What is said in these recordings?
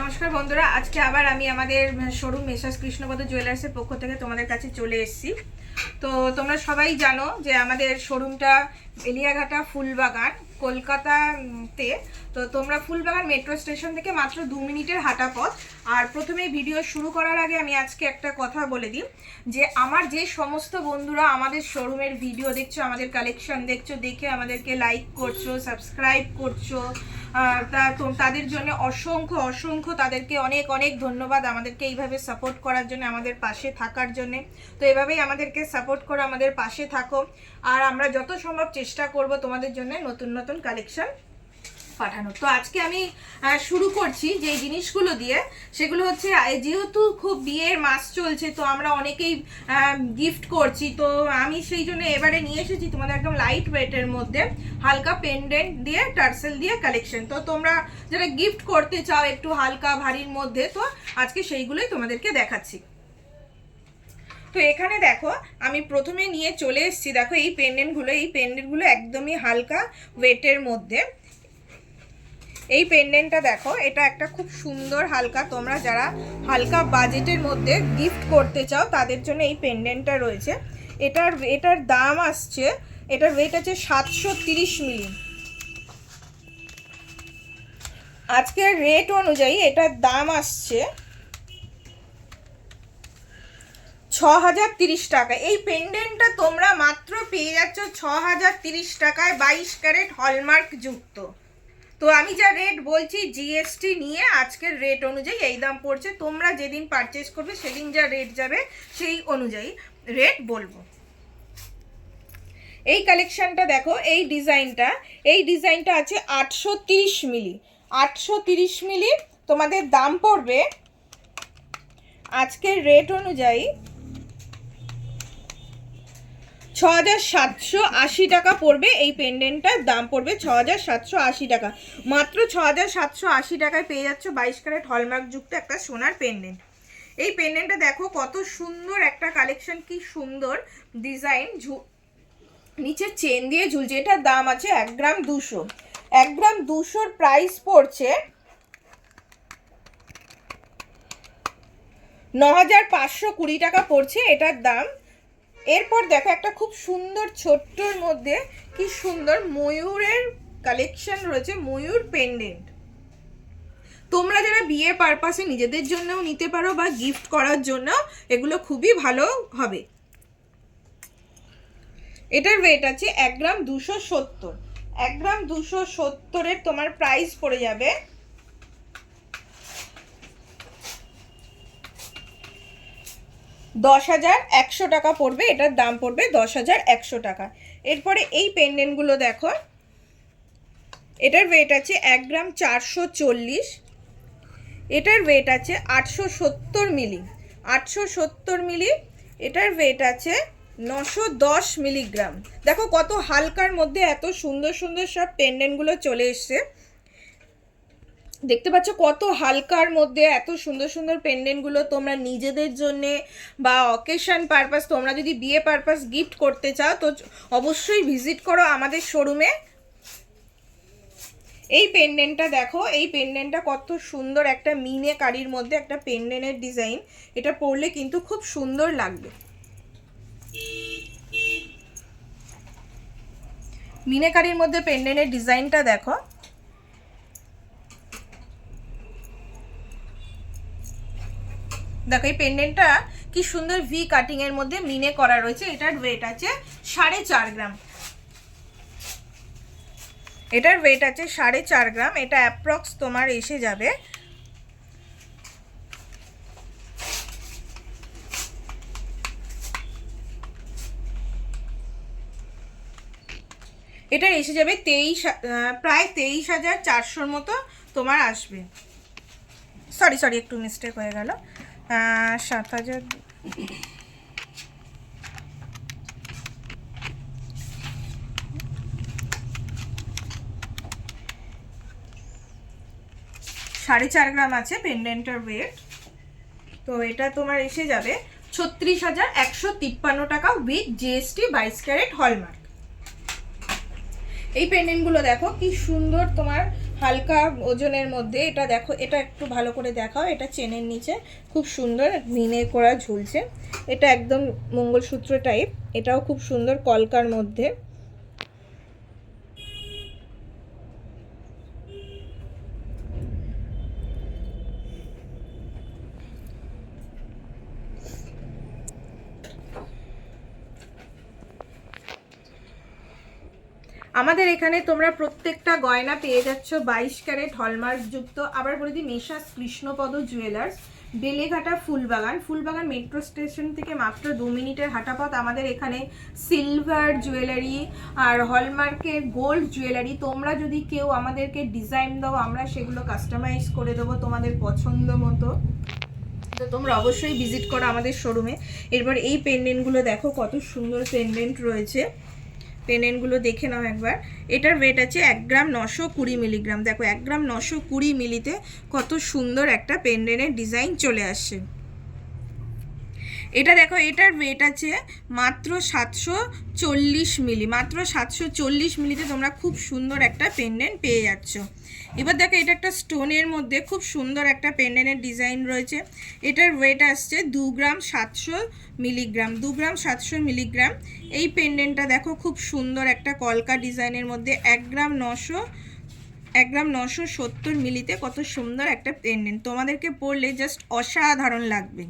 নমস্কার বন্ধুরা, আজকে আবার আমি আমাদের শোরুম মেসার্স কৃষ্ণপদ জুয়েলার্সের পক্ষ থেকে তোমাদের কাছে চলে এসেছি। তো তোমরা সবাই জানো যে আমাদের শোরুমটা বেলিয়াঘাটা ফুলবাগান কলকাতাতে। তো তোমরা ফুলবাগান মেট্রো স্টেশন থেকে মাত্র 2 মিনিটের হাঁটা পথ। আর প্রথমে ভিডিও শুরু করার আগে আমি আজকে একটা কথা বলে দিই যে আমার যে সমস্ত বন্ধুরা আমাদের শোরুমের ভিডিও দেখছো, আমাদের কালেকশন দেখছো, দেখে আমাদেরকে লাইক করছো, সাবস্ক্রাইব করছো, তাদের জন্য অসংখ্য অসংখ্য তাদেরকে অনেক অনেক ধন্যবাদ আমাদেরকে এইভাবে সাপোর্ট করার জন্য, আমাদের পাশে থাকার জন্য। তো এভাবেই আমাদেরকে সাপোর্ট করো, আমাদের পাশে থাকো, আর আমরা যত সম্ভব চেষ্টা করব তোমাদের জন্য নতুন নতুন কালেকশন পাঠানো। তো আজকে আমি শুরু করছি যে জিনিসগুলো দিয়ে, সেগুলো হচ্ছে যেহেতু খুব বিয়ের মাস চলছে, তো আমরা অনেকেই গিফট করছি। তো আমি সেই জন্য এবারে নিয়ে এসেছি তোমাদের একদম লাইট ওয়েটের মধ্যে হালকা পেন্ডেন্ট দিয়ে টার্সেল দিয়ে কালেকশন। তো তোমরা যারা গিফট করতে চাও একটু হালকা ভারীর মধ্যে, তো আজকে সেইগুলোই তোমাদেরকে দেখাচ্ছি। তো এখানে দেখো আমি প্রথমে নিয়ে চলে এসেছি, দেখো এই পেন্ডেন্টগুলো একদমই হালকা ওয়েটের মধ্যে। এই পেন্ডেন্টটা দেখো, এটা একটা খুব সুন্দর হালকা, তোমরা যারা হালকা বাজেটের মধ্যে গিফট করতে চাও তাদের জন্য এই পেন্ডেন্টটা রয়েছে। এটার দাম আসছে, এটার ওয়েট আছে 730 মিলি। আজকের রেট অনুযায়ী এটার দাম আসছে 6030 টাকা। এই পেন্ডেন্টটা তোমরা মাত্র পেয়ে যাচ্ছ 6030 টাকায়, 22 ক্যারেট হলমার্ক যুক্ত। তো আমি যা রেট বলছি জিএসটি নিয়ে আজকের রেট অনুযায়ী এই দাম পড়ছে। তোমরা যেদিন পারচেজ করবে সেদিন যা রেট যাবে সেই অনুযায়ী রেট বলবো। এই কালেকশনটা দেখো, এই ডিজাইনটা আছে 830 মিলি। 830 মিলি তোমাদের দাম পড়বে আজকের রেট অনুযায়ী 6780 টাকা পড়বে। এই পেন্ডেন্টটার দাম পড়বে 6780 টাকা। মাত্র 6780 টাকায় পেয়ে যাচ্ছ 22 ক্যারেট হলমার্ক যুক্ত একটা সোনার পেন্ডেন্ট। এই পেন্ডেন্টটা দেখো কত সুন্দর একটা কালেকশন, কি সুন্দর ডিজাইন, নিচে চেন দিয়ে ঝুলছে। এটার দাম আছে 1 গ্রাম 200। 1 গ্রাম 200-র প্রাইস পড়ছে 9520 টাকা পড়ছে এটার দাম। এরপর দেখো একটা খুব সুন্দর ছোট্টর মধ্যে কি সুন্দর ময়ূরের কালেকশন রয়েছে, ময়ূর পেন্ডেন্ট। তোমরা যারা বিয়ে পারপাসে নিজেদের জন্যও নিতে পারো বা গিফট করার জন্য এগুলো খুবই ভালো হবে। এটার ওয়েট আছে 1 গ্রাম 270। 1 গ্রাম 270-এর তোমার প্রাইস পড়ে যাবে 10,100 টাকা পড়বে। এটার দাম পড়বে 10,100 টাকা। এরপরে এই পেন্ডেন্টগুলো দেখো, এটার ওয়েট আছে 1 গ্রাম 440। এটার ওয়েট আছে 870 মিলি। 870 মিলি। এটার ওয়েট আছে 910 মিলিগ্রাম। দেখো কত হালকার মধ্যে এত সুন্দর সুন্দর সব পেন্ডেন্টগুলো চলে এসছে, দেখতে পাচ্ছ কত হালকার মধ্যে এত সুন্দর সুন্দর পেন্ডেন্টগুলো। তোমরা নিজেদের জন্যে বা অকেশন পারপাস, তোমরা যদি বিয়ে পারপাস গিফট করতে চাও তো অবশ্যই ভিজিট করো আমাদের শোরুমে। এই পেন্ডেন্টটা দেখো, এই পেন্ডেন্টটা কত সুন্দর, একটা মিনে কারির মধ্যে একটা পেন্ডেন্টের ডিজাইন। এটা পরলে কিন্তু খুব সুন্দর লাগবে। মিনে কারির মধ্যে পেন্ডেন্টের ডিজাইনটা দেখো, দেখো এই পেন্ডেন্টটা কি সুন্দর ভি কাটিং এর মধ্যে মিনে করা রয়েছে। এটার ওয়েট আছে 4.5 গ্রাম। এটার ওয়েট আছে 4.5 গ্রাম। এটা অ্যাপ্রক্স তোমার এসে যাবে এটার এসে যাবে প্রায় 23,400-র মতো তোমার আসবে। সরি একটু মিস্টেক হয়ে গেল, 7,000। 4.5 গ্রাম আছে পেন্ডেন্টের ওয়েট। তো এটা তোমার এসে যাবে 36,153 টাকা উইথ জিএসটি, 22 ক্যারেট হলমার্ক। এই পেন্ডেন্টগুলো দেখো কি সুন্দর, তোমার হালকা ওজনের মধ্যে। এটা দেখো, এটা একটু ভালো করে দেখাও, এটা চেনের নিচে খুব সুন্দর মিনে করা ঝুলছে। এটা একদম মঙ্গলসূত্র টাইপ, এটাও খুব সুন্দর কলকার মধ্যে। আমাদের এখানে তোমরা প্রত্যেকটা গয়না পেয়ে যাচ্ছ 22 ক্যারেট হলমার্ক যুক্ত। আবার বলে দিই, মেসাস কৃষ্ণপদ জুয়েলার্স, বেলেঘাটা ফুলবাগান মেট্রো স্টেশন থেকে মাত্র 2 মিনিটের হাঁটাপথ। আমাদের এখানে সিলভার জুয়েলারি আর হলমার্কের গোল্ড জুয়েলারি, তোমরা যদি কেউ আমাদেরকে ডিজাইন দাও, আমরা সেগুলো কাস্টমাইজ করে দেবো তোমাদের পছন্দ মতো। তো তোমরা অবশ্যই ভিজিট করো আমাদের শোরুমে। এরপর এই পেন্ডেন্টগুলো দেখো, কত সুন্দর পেন্ডেন্ট রয়েছে। পেন্ডেন্টগুলো দেখে নাও একবার। এটার ওয়েট আছে 1 গ্রাম 920 মিলিগ্রাম। দেখো 1 গ্রাম 920 মিলিতে কত সুন্দর একটা পেন্ডেন্টের ডিজাইন চলে আসছে। এটা দেখো, এটার ওয়েট আছে মাত্র 740 মিলি। মাত্র 740 মিলিতে তোমরা খুব সুন্দর একটা পেন্ডেন্ট পেয়ে যাচ্ছ। এবার দেখো, এটা একটা স্টোনের মধ্যে খুব সুন্দর একটা পেন্ডেন্টের ডিজাইন রয়েছে। এটার ওয়েট আসছে 2 গ্রাম 700 মিলিগ্রাম। 2 গ্রাম 700 মিলিগ্রাম। এই পেন্ডেন্টটা দেখো, খুব সুন্দর একটা কলকা ডিজাইনের মধ্যে 1 গ্রাম 970 মিলিতে কত সুন্দর একটা পেন্ডেন্ট। তোমাদেরকে পরলে জাস্ট অসাধারণ লাগবে।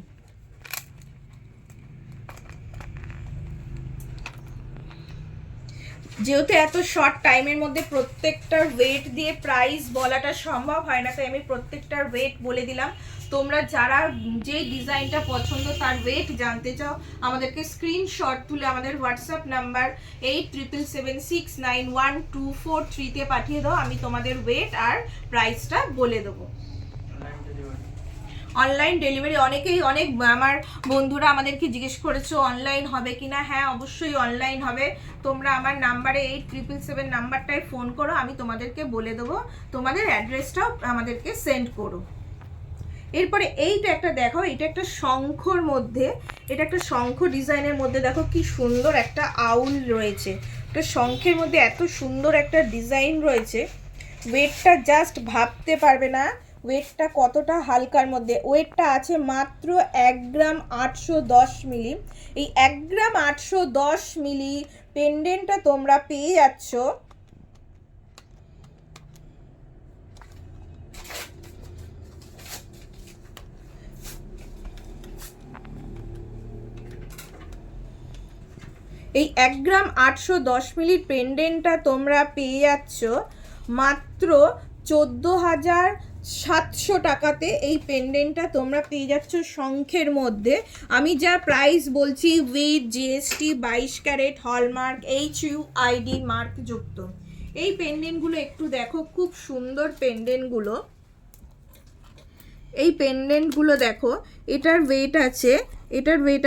যেহেতু এত শর্ট টাইমের মধ্যে প্রত্যেকটার ওয়েট দিয়ে প্রাইস বলাটা সম্ভব হয় না, তাই আমি প্রত্যেকটার ওয়েট বলে দিলাম। তোমরা যারা যে ডিজাইনটা পছন্দ তার ওয়েট জানতে চাও, আমাদেরকে স্ক্রিনশট তুলে আমাদের হোয়াটসঅ্যাপ নাম্বার 8777691243-তে পাঠিয়ে দাও। আমি তোমাদের ওয়েট আর প্রাইসটা বলে দেবো। অনলাইন ডেলিভারি অনেক আমার বন্ধুরা আমাদেরকে জিজ্ঞেস করেছো অনলাইন হবে কিনা। হ্যাঁ, অবশ্যই অনলাইন হবে। তোমরা আমার নাম্বারে 8777 নাম্বারটায় ফোন করো, আমি তোমাদেরকে বলে দেবো। তোমাদের অ্যাড্রেসটাও আমাদেরকে সেন্ড করো। এরপরে এইটা একটা দেখো, এটা একটা শঙ্খর মধ্যে, এটা একটা শঙ্খ ডিজাইনের মধ্যে দেখো কি সুন্দর একটা আউল রয়েছে। এটা শঙ্খের মধ্যে এত সুন্দর একটা ডিজাইন রয়েছে। ওয়েটটা জাস্ট ভাবতে পারবে না ওয়েটটা কতটা হালকার মধ্যে। ওয়েটটা আছে মাত্র 1 গ্রাম 810 মিলি। এই 1 গ্রাম 810 মিলি পেন্ডেন্টটা তোমরা পেয়ে যাচ্ছ এই 1 গ্রাম 810 মিলির পেন্ডেন্টটা তোমরা পেয়ে যাচ্ছ মাত্র 14,700 টাকাতে। এই পেন্ডেন্টটা তোমরা পেয়ে যাচ্ছ শঙ্খের মধ্যে। আমি যা প্রাইস বলছি with GST 22 carat hallmark HUID mark যুক্ত। এই পেন্ডেন্টগুলো একটু দেখো, খুব সুন্দর পেন্ডেন্টগুলো। এই পেন্ডেন্টগুলো দেখো, এটার ওয়েট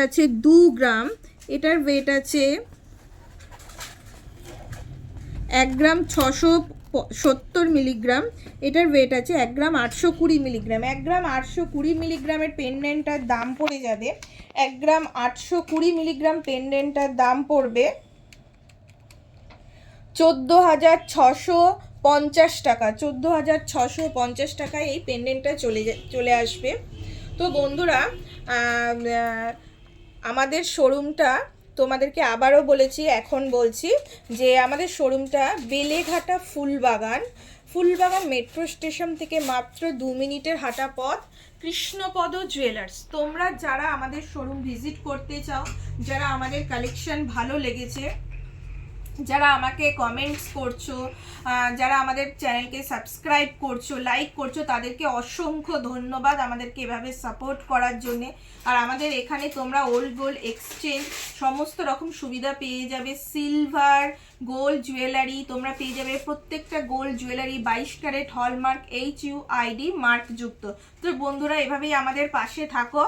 আছে 2 গ্রাম। এটার ওয়েট আছে 1 গ্রাম 670 মিলিগ্রাম। এটার ওয়েট আছে 1 গ্রাম 820 মিলিগ্রাম। 1 গ্রাম 820 মিলিগ্রামের পেন্ডেন্টটার দাম পড়ে যাবে 1 গ্রাম 820 মিলিগ্রাম পেন্ডেন্টটার দাম পড়বে 14,650 টাকা। 14,650 টাকায় এই পেন্ডেন্টটা চলে আসবে। তো বন্ধুরা, আমাদের শোরুমটা তোমাদেরকে আবারও বলেছি, এখন বলছি যে আমাদের শোরুমটা বেলেঘাটা ফুলবাগান মেট্রো স্টেশন থেকে মাত্র 2 মিনিটের হাঁটা পথ, কৃষ্ণপদ জুয়েলার্স। তোমরা যারা আমাদের শোরুম ভিজিট করতে চাও, যারা আমাদের কালেকশন ভালো লেগেছে, যারা আমাকে কমেন্টস করছো, যারা আমাদের চ্যানেলকে সাবস্ক্রাইব করছো, লাইক করছো, তাদেরকে অসংখ্য ধন্যবাদ আমাদেরকে এভাবে সাপোর্ট করার জন্যে। আর আমাদের এখানে তোমরা ওল্ড গোল্ড এক্সচেঞ্জ সমস্ত রকম সুবিধা পেয়ে যাবে। সিলভার গোল্ড জুয়েলারি তোমরা পেয়ে যাবে, প্রত্যেকটা gold jewellery 22 carat hallmark HUID mark যুক্ত। তো বন্ধুরা, এভাবেই আমাদের পাশে থাকো।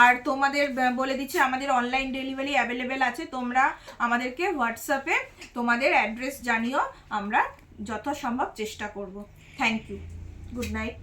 আর তোমাদের বলে দিচ্ছি, আমাদের অনলাইন ডেলিভারি অ্যাভেলেবেল আছে। তোমরা আমাদেরকে হোয়াটসঅ্যাপে তোমাদের অ্যাড্রেস জানিও, আমরা যথাসম্ভব চেষ্টা করব। Thank you, good night.